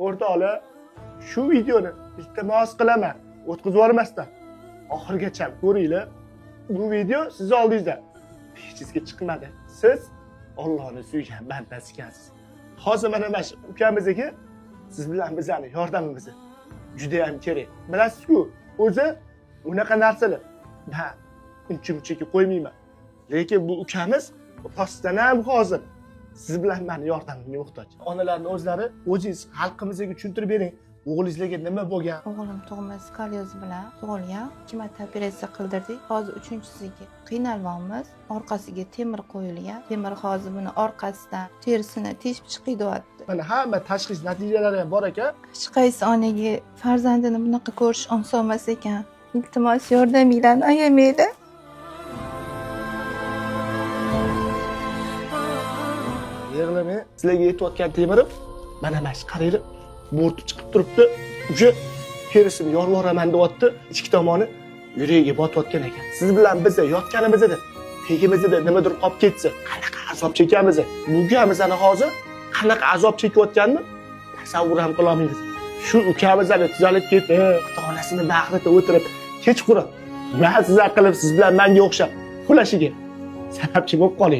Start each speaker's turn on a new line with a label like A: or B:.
A: O'rtoqlar, shu videoni iltimos qilaman, o'tkazib yubormasdan oxirigacha ko'ringlar. Bu video siz oldingizda hechizga chiqmadi. Siz Allohning suygan bandasi ekansiz. Hozir mana shu ukamizga siz bilan bizani yordamimiz juda ham kerak. Bilasiz-ku, o'zi unaqa narsalar men uncha-munchaga qo'ymayman. Lekin bu ukamiz rostdan ham hozir siz bilan meni yordamimga muhtoj. Onalarning o'zlari o'zingiz xalqimizga tushuntirib bering. O'g'lingizga nima bo'lgan?
B: O'g'lim tug'ma skolyoz bilan tug'ilgan. 2 marta operatsiya qildirdik. Hozir 3-chisiga qiynalmoqmiz. Orqasiga temir qo'yilgan. Temir hozir buni orqasidan terisini teshib chiqaryapti.
A: Mana hamma tashxis natijalari ham bor ekan.
B: Hech qaysi onaga farzandini bunaqa ko'rish oson emas ekan. Iltimos yordaminglarni ayamanglar.
A: Yig'lama, sizlarga yetayotgan temirim mana shu qaraylik. Bo'rtib chiqib turibdi. O'sha terisini yorib yuboraman deyapti. Ichki tomoni yuragiga botayotgan ekan. Siz bilan biz yotganimizda tegimizda nimadir qolib ketsa, qanaqa azob chekamiz? Bu ukamizani hozir qanaqa azob chekayotganini tasavvur ham qila olmaysiz. Shu ukamizani tuzalib ketdi, ota-onasini bag'rida o'tirib, kechqurun men sizlar qilib siz bilan menga o'xshab uxlashiga sababchi bo'lib qoling.